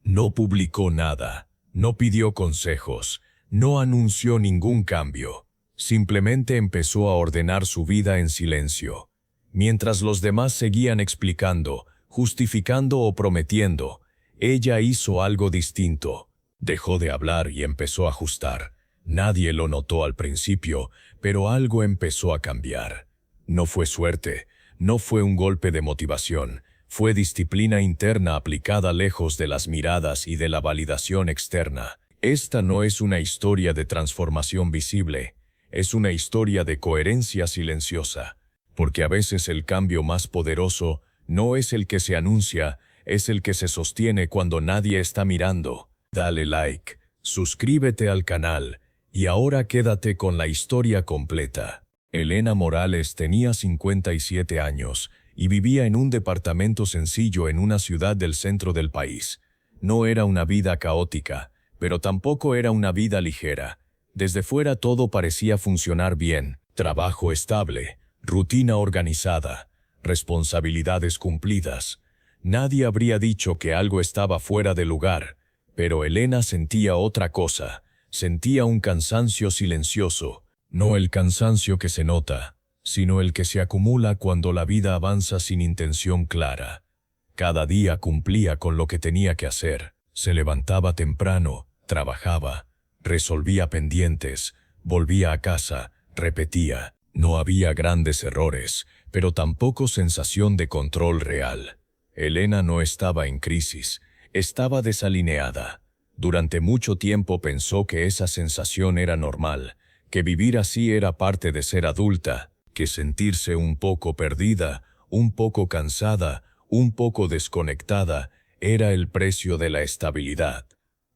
No publicó nada, no pidió consejos, no anunció ningún cambio. Simplemente empezó a ordenar su vida en silencio. Mientras los demás seguían explicando, justificando o prometiendo, ella hizo algo distinto. Dejó de hablar y empezó a ajustar. Nadie lo notó al principio, pero algo empezó a cambiar. No fue suerte, no fue un golpe de motivación, fue disciplina interna aplicada lejos de las miradas y de la validación externa. Esta no es una historia de transformación visible, es una historia de coherencia silenciosa, porque a veces el cambio más poderoso no es el que se anuncia, es el que se sostiene cuando nadie está mirando. Dale like, suscríbete al canal, y ahora quédate con la historia completa. Elena Morales tenía 57 años y vivía en un departamento sencillo en una ciudad del centro del país. No era una vida caótica, pero tampoco era una vida ligera. Desde fuera todo parecía funcionar bien: trabajo estable, rutina organizada, responsabilidades cumplidas. Nadie habría dicho que algo estaba fuera de lugar, pero Elena sentía otra cosa. Sentía un cansancio silencioso, no el cansancio que se nota, sino el que se acumula cuando la vida avanza sin intención clara. Cada día cumplía con lo que tenía que hacer. Se levantaba temprano, trabajaba, resolvía pendientes, volvía a casa, repetía. No había grandes errores, pero tampoco sensación de control real. Elena no estaba en crisis, estaba desalineada. Durante mucho tiempo pensó que esa sensación era normal, que vivir así era parte de ser adulta, que sentirse un poco perdida, un poco cansada, un poco desconectada, era el precio de la estabilidad.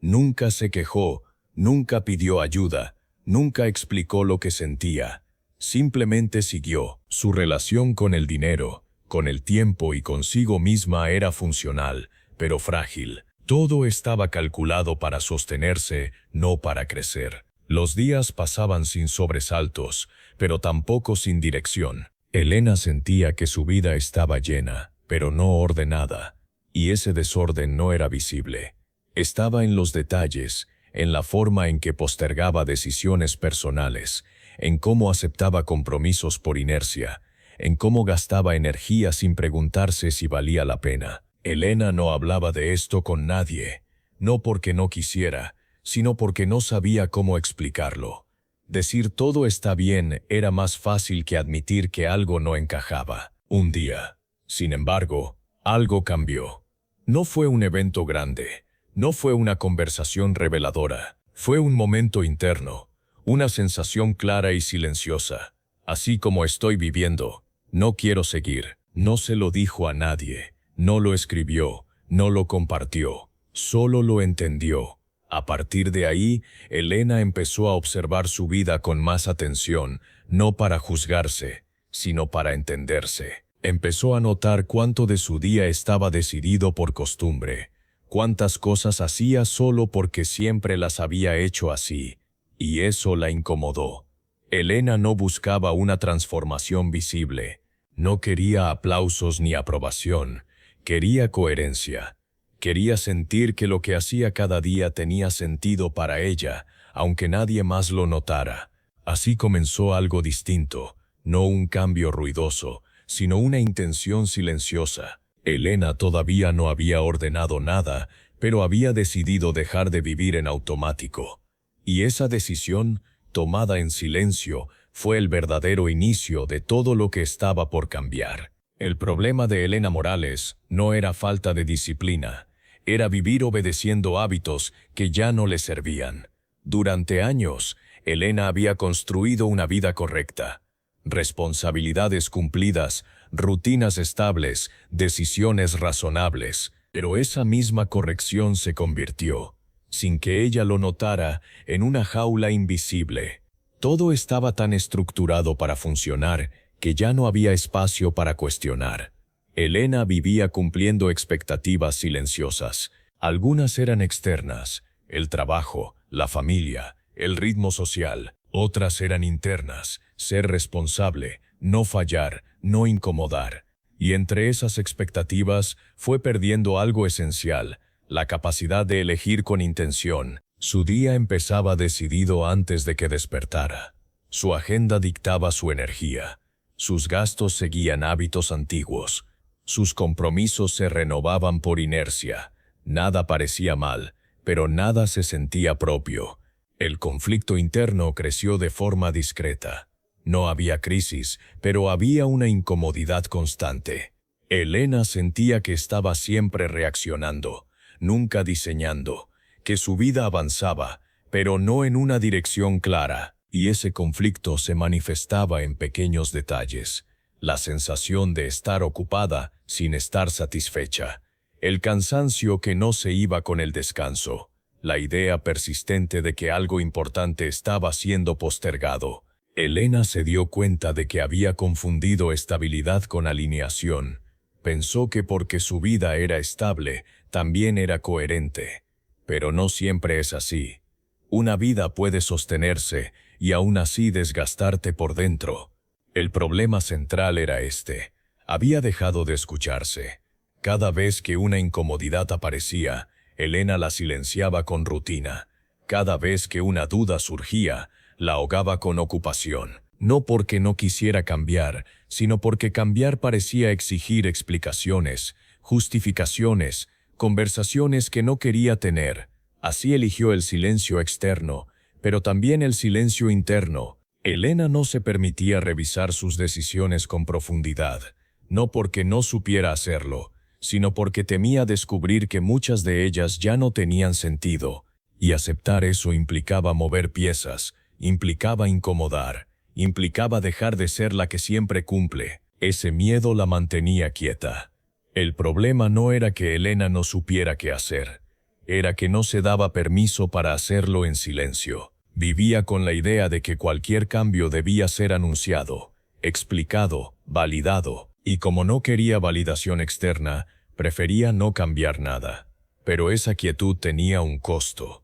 Nunca se quejó, nunca pidió ayuda, nunca explicó lo que sentía. Simplemente siguió. Su relación con el dinero, con el tiempo y consigo misma era funcional, pero frágil. Todo estaba calculado para sostenerse, no para crecer. Los días pasaban sin sobresaltos, pero tampoco sin dirección. Elena sentía que su vida estaba llena, pero no ordenada, y ese desorden no era visible. Estaba en los detalles, en la forma en que postergaba decisiones personales, en cómo aceptaba compromisos por inercia, en cómo gastaba energía sin preguntarse si valía la pena. Elena no hablaba de esto con nadie, no porque no quisiera, sino porque no sabía cómo explicarlo. Decir todo está bien era más fácil que admitir que algo no encajaba. Un día, sin embargo, algo cambió. No fue un evento grande, no fue una conversación reveladora, fue un momento interno, una sensación clara y silenciosa. Así como estoy viviendo, no quiero seguir. No se lo dijo a nadie. No lo escribió, no lo compartió, solo lo entendió. A partir de ahí, Elena empezó a observar su vida con más atención, no para juzgarse, sino para entenderse. Empezó a notar cuánto de su día estaba decidido por costumbre, cuántas cosas hacía solo porque siempre las había hecho así, y eso la incomodó. Elena no buscaba una transformación visible, no quería aplausos ni aprobación. Quería coherencia. Quería sentir que lo que hacía cada día tenía sentido para ella, aunque nadie más lo notara. Así comenzó algo distinto, no un cambio ruidoso, sino una intención silenciosa. Elena todavía no había ordenado nada, pero había decidido dejar de vivir en automático. Y esa decisión, tomada en silencio, fue el verdadero inicio de todo lo que estaba por cambiar. El problema de Elena Morales no era falta de disciplina, era vivir obedeciendo hábitos que ya no le servían. Durante años, Elena había construido una vida correcta. Responsabilidades cumplidas, rutinas estables, decisiones razonables. Pero esa misma corrección se convirtió, sin que ella lo notara, en una jaula invisible. Todo estaba tan estructurado para funcionar que ya no había espacio para cuestionar. Elena vivía cumpliendo expectativas silenciosas. Algunas eran externas, el trabajo, la familia, el ritmo social. Otras eran internas, ser responsable, no fallar, no incomodar. Y entre esas expectativas fue perdiendo algo esencial, la capacidad de elegir con intención. Su día empezaba decidido antes de que despertara. Su agenda dictaba su energía. Sus gastos seguían hábitos antiguos. Sus compromisos se renovaban por inercia. Nada parecía mal, pero nada se sentía propio. El conflicto interno creció de forma discreta. No había crisis, pero había una incomodidad constante. Elena sentía que estaba siempre reaccionando, nunca diseñando, que su vida avanzaba, pero no en una dirección clara, y ese conflicto se manifestaba en pequeños detalles. La sensación de estar ocupada sin estar satisfecha. El cansancio que no se iba con el descanso. La idea persistente de que algo importante estaba siendo postergado. Elena se dio cuenta de que había confundido estabilidad con alineación. Pensó que porque su vida era estable, también era coherente. Pero no siempre es así. Una vida puede sostenerse y aún así desgastarte por dentro. El problema central era este. Había dejado de escucharse. Cada vez que una incomodidad aparecía, Elena la silenciaba con rutina. Cada vez que una duda surgía, la ahogaba con ocupación. No porque no quisiera cambiar, sino porque cambiar parecía exigir explicaciones, justificaciones, conversaciones que no quería tener. Así eligió el silencio externo, pero también el silencio interno. Elena no se permitía revisar sus decisiones con profundidad, no porque no supiera hacerlo, sino porque temía descubrir que muchas de ellas ya no tenían sentido, y aceptar eso implicaba mover piezas, implicaba incomodar, implicaba dejar de ser la que siempre cumple. Ese miedo la mantenía quieta. El problema no era que Elena no supiera qué hacer, era que no se daba permiso para hacerlo en silencio. Vivía con la idea de que cualquier cambio debía ser anunciado, explicado, validado, y como no quería validación externa, prefería no cambiar nada. Pero esa quietud tenía un costo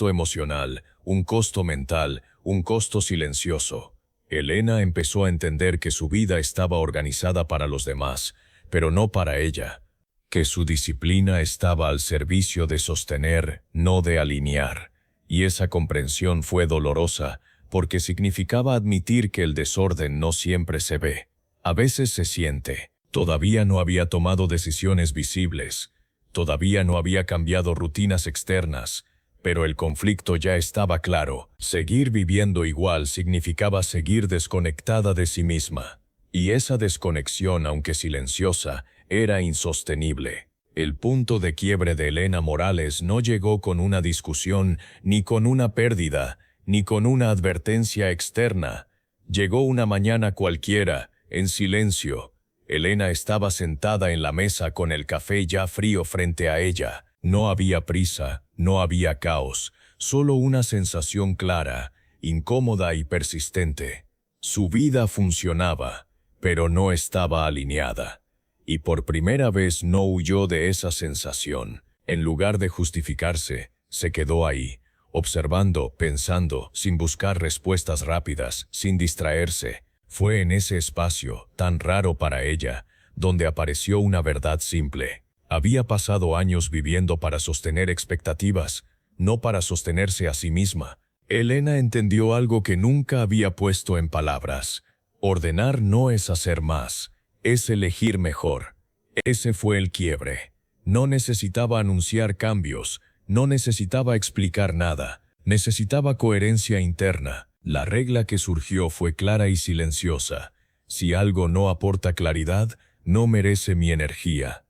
emocional, un costo mental, un costo silencioso. Elena empezó a entender que su vida estaba organizada para los demás, pero no para ella, que su disciplina estaba al servicio de sostener, no de alinear. Y esa comprensión fue dolorosa, porque significaba admitir que el desorden no siempre se ve. A veces se siente. Todavía no había tomado decisiones visibles. Todavía no había cambiado rutinas externas. Pero el conflicto ya estaba claro. Seguir viviendo igual significaba seguir desconectada de sí misma. Y esa desconexión, aunque silenciosa, era insostenible. El punto de quiebre de Elena Morales no llegó con una discusión, ni con una pérdida, ni con una advertencia externa. Llegó una mañana cualquiera, en silencio. Elena estaba sentada en la mesa con el café ya frío frente a ella. No había prisa, no había caos, solo una sensación clara, incómoda y persistente. Su vida funcionaba, pero no estaba alineada. Y por primera vez no huyó de esa sensación. En lugar de justificarse, se quedó ahí, observando, pensando, sin buscar respuestas rápidas, sin distraerse. Fue en ese espacio, tan raro para ella, donde apareció una verdad simple. Había pasado años viviendo para sostener expectativas, no para sostenerse a sí misma. Elena entendió algo que nunca había puesto en palabras. Ordenar no es hacer más. Es elegir mejor. Ese fue el quiebre. No necesitaba anunciar cambios, no necesitaba explicar nada, necesitaba coherencia interna. La regla que surgió fue clara y silenciosa. Si algo no aporta claridad, no merece mi energía.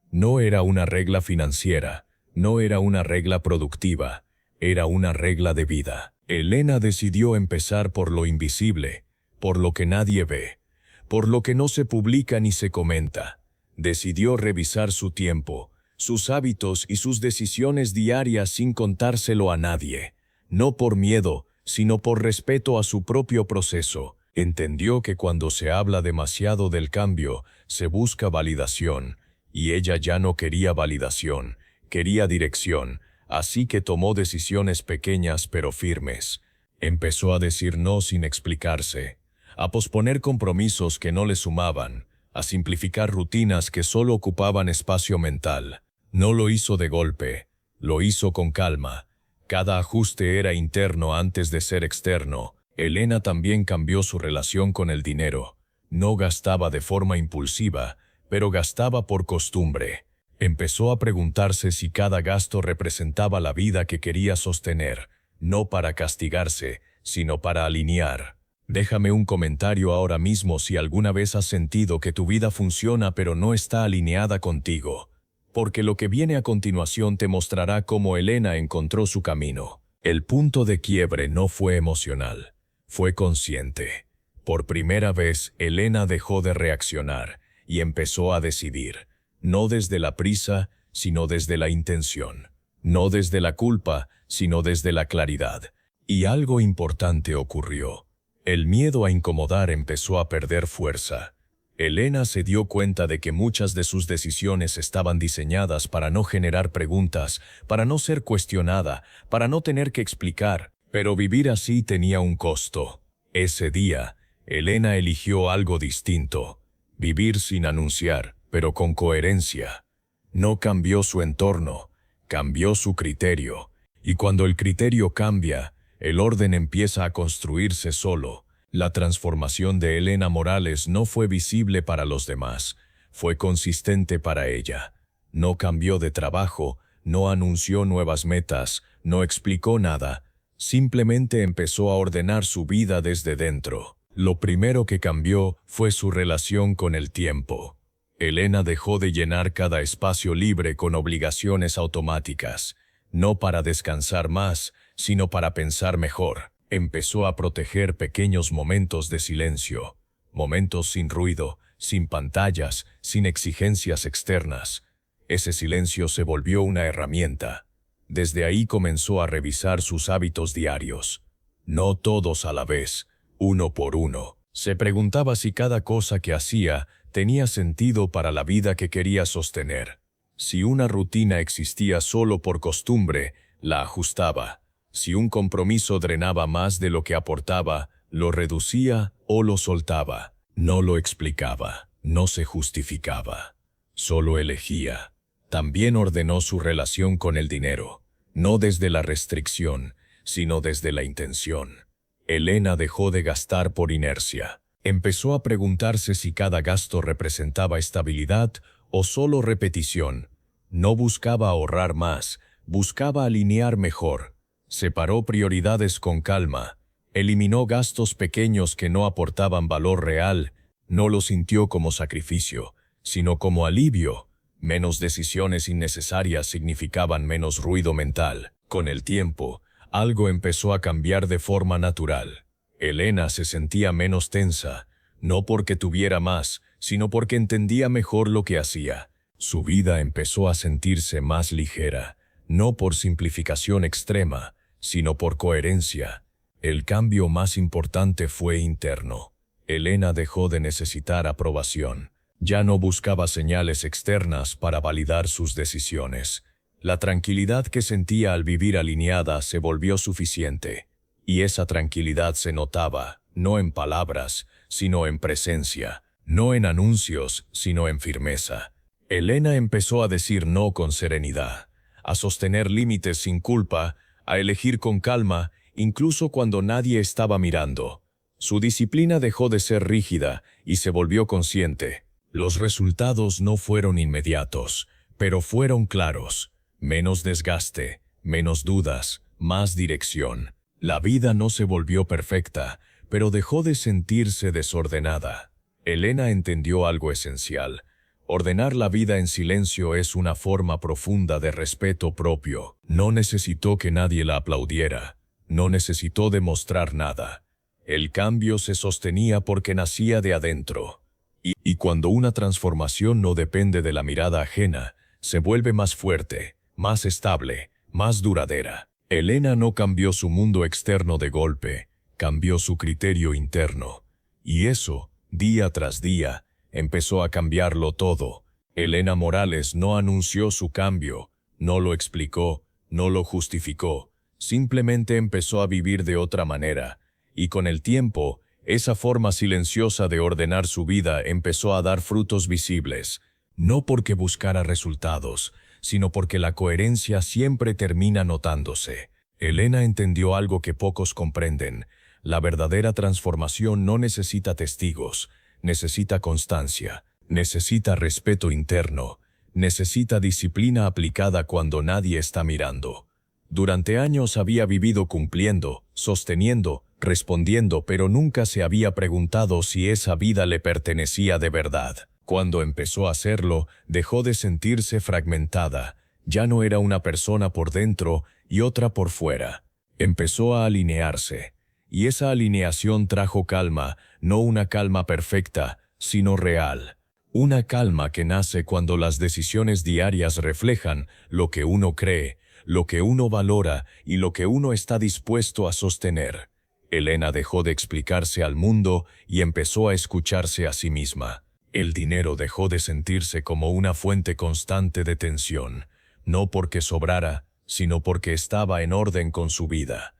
No era una regla financiera, no era una regla productiva, era una regla de vida. Elena decidió empezar por lo invisible, por lo que nadie ve, por lo que no se publica ni se comenta. Decidió revisar su tiempo, sus hábitos y sus decisiones diarias sin contárselo a nadie. No por miedo, sino por respeto a su propio proceso. Entendió que cuando se habla demasiado del cambio, se busca validación, y ella ya no quería validación, quería dirección, así que tomó decisiones pequeñas pero firmes. Empezó a decir no sin explicarse, a posponer compromisos que no le sumaban, a simplificar rutinas que solo ocupaban espacio mental, No lo hizo de golpe, lo hizo con calma. Cada ajuste era interno antes de ser externo. Elena también cambió su relación con el dinero. No gastaba de forma impulsiva, pero gastaba por costumbre. Empezó a preguntarse si cada gasto representaba la vida que quería sostener, no para castigarse, sino para alinear. Déjame un comentario ahora mismo si alguna vez has sentido que tu vida funciona pero no está alineada contigo, porque lo que viene a continuación te mostrará cómo Elena encontró su camino. El punto de quiebre no fue emocional, fue consciente. Por primera vez, Elena dejó de reaccionar y empezó a decidir, no desde la prisa, sino desde la intención, no desde la culpa, sino desde la claridad. Y algo importante ocurrió. El miedo a incomodar empezó a perder fuerza. Elena se dio cuenta de que muchas de sus decisiones estaban diseñadas para no generar preguntas, para no ser cuestionada, para no tener que explicar, pero vivir así tenía un costo. Ese día, Elena eligió algo distinto, vivir sin anunciar, pero con coherencia. No cambió su entorno, cambió su criterio, y cuando el criterio cambia, el orden empieza a construirse solo. La transformación de Elena Morales no fue visible para los demás, fue consistente para ella. No cambió de trabajo, no anunció nuevas metas, no explicó nada, simplemente empezó a ordenar su vida desde dentro. Lo primero que cambió fue su relación con el tiempo. Elena dejó de llenar cada espacio libre con obligaciones automáticas, no para descansar más, sino para pensar mejor. Empezó a proteger pequeños momentos de silencio, momentos sin ruido, sin pantallas, sin exigencias externas. Ese silencio se volvió una herramienta. Desde ahí comenzó a revisar sus hábitos diarios. No todos a la vez, uno por uno. Se preguntaba si cada cosa que hacía tenía sentido para la vida que quería sostener. Si una rutina existía solo por costumbre, la ajustaba. Si un compromiso drenaba más de lo que aportaba, lo reducía o lo soltaba. No lo explicaba, no se justificaba. Solo elegía. También ordenó su relación con el dinero, no desde la restricción, sino desde la intención. Elena dejó de gastar por inercia. Empezó a preguntarse si cada gasto representaba estabilidad o solo repetición. No buscaba ahorrar más, buscaba alinear mejor. Separó prioridades con calma. Eliminó gastos pequeños que no aportaban valor real. No lo sintió como sacrificio, sino como alivio. Menos decisiones innecesarias significaban menos ruido mental. Con el tiempo, algo empezó a cambiar de forma natural. Elena se sentía menos tensa, no porque tuviera más, sino porque entendía mejor lo que hacía. Su vida empezó a sentirse más ligera, no por simplificación extrema, sino por coherencia. El cambio más importante fue interno. Elena dejó de necesitar aprobación. Ya no buscaba señales externas para validar sus decisiones. La tranquilidad que sentía al vivir alineada se volvió suficiente. Y esa tranquilidad se notaba, no en palabras, sino en presencia, no en anuncios, sino en firmeza. Elena empezó a decir no con serenidad, a sostener límites sin culpa, a elegir con calma, incluso cuando nadie estaba mirando. Su disciplina dejó de ser rígida y se volvió consciente. Los resultados no fueron inmediatos, pero fueron claros. Menos desgaste, menos dudas, más dirección. La vida no se volvió perfecta, pero dejó de sentirse desordenada. Elena entendió algo esencial. Ordenar la vida en silencio es una forma profunda de respeto propio. No necesitó que nadie la aplaudiera. No necesitó demostrar nada. El cambio se sostenía porque nacía de adentro. Y cuando una transformación no depende de la mirada ajena, se vuelve más fuerte, más estable, más duradera. Elena no cambió su mundo externo de golpe, cambió su criterio interno. Y eso, día tras día, empezó a cambiarlo todo. Elena Morales no anunció su cambio, no lo explicó, no lo justificó. Simplemente empezó a vivir de otra manera. Y con el tiempo, esa forma silenciosa de ordenar su vida empezó a dar frutos visibles. No porque buscara resultados, sino porque la coherencia siempre termina notándose. Elena entendió algo que pocos comprenden. La verdadera transformación no necesita testigos, necesita constancia, necesita respeto interno, necesita disciplina aplicada cuando nadie está mirando. Durante años había vivido cumpliendo, sosteniendo, respondiendo, pero nunca se había preguntado si esa vida le pertenecía de verdad. Cuando empezó a hacerlo, dejó de sentirse fragmentada. Ya no era una persona por dentro y otra por fuera. Empezó a alinearse. Y esa alineación trajo calma, no una calma perfecta, sino real. Una calma que nace cuando las decisiones diarias reflejan lo que uno cree, lo que uno valora y lo que uno está dispuesto a sostener. Elena dejó de explicarse al mundo y empezó a escucharse a sí misma. El dinero dejó de sentirse como una fuente constante de tensión, no porque sobrara, sino porque estaba en orden con su vida.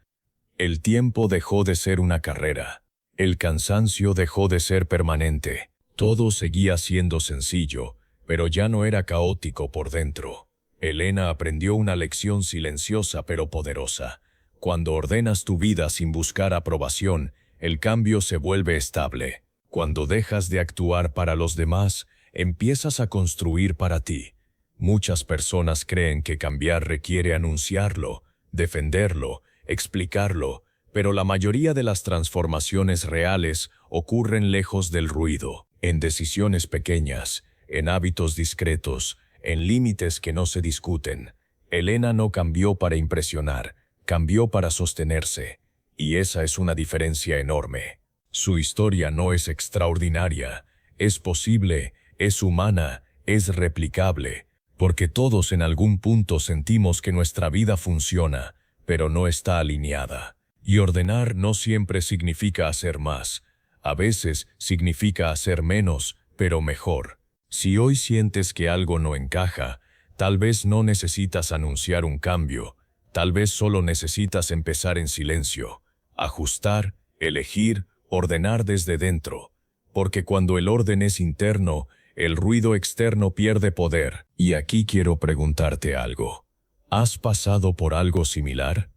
El tiempo dejó de ser una carrera. El cansancio dejó de ser permanente. Todo seguía siendo sencillo, pero ya no era caótico por dentro. Elena aprendió una lección silenciosa pero poderosa. Cuando ordenas tu vida sin buscar aprobación, el cambio se vuelve estable. Cuando dejas de actuar para los demás, empiezas a construir para ti. Muchas personas creen que cambiar requiere anunciarlo, defenderlo, explicarlo, pero la mayoría de las transformaciones reales ocurren lejos del ruido, en decisiones pequeñas, en hábitos discretos, en límites que no se discuten. Elena no cambió para impresionar, cambió para sostenerse, y esa es una diferencia enorme. Su historia no es extraordinaria, es posible, es humana, es replicable, porque todos en algún punto sentimos que nuestra vida funciona, pero no está alineada. Y ordenar no siempre significa hacer más, a veces significa hacer menos, pero mejor. Si hoy sientes que algo no encaja, tal vez no necesitas anunciar un cambio, tal vez solo necesitas empezar en silencio, ajustar, elegir, ordenar desde dentro, porque cuando el orden es interno, el ruido externo pierde poder. Y aquí quiero preguntarte algo. ¿Has pasado por algo similar?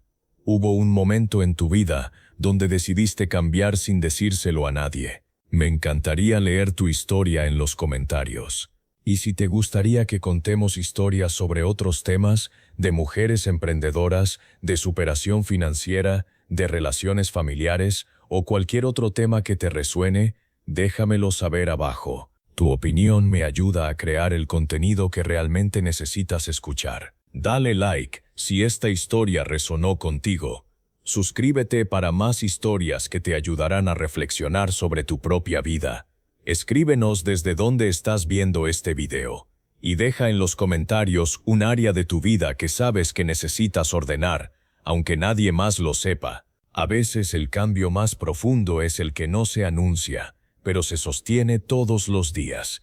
¿Hubo un momento en tu vida donde decidiste cambiar sin decírselo a nadie? Me encantaría leer tu historia en los comentarios. Y si te gustaría que contemos historias sobre otros temas, de mujeres emprendedoras, de superación financiera, de relaciones familiares o cualquier otro tema que te resuene, déjamelo saber abajo. Tu opinión me ayuda a crear el contenido que realmente necesitas escuchar. Dale like si esta historia resonó contigo. Suscríbete para más historias que te ayudarán a reflexionar sobre tu propia vida. Escríbenos desde dónde estás viendo este video. Y deja en los comentarios un área de tu vida que sabes que necesitas ordenar, aunque nadie más lo sepa. A veces el cambio más profundo es el que no se anuncia, pero se sostiene todos los días.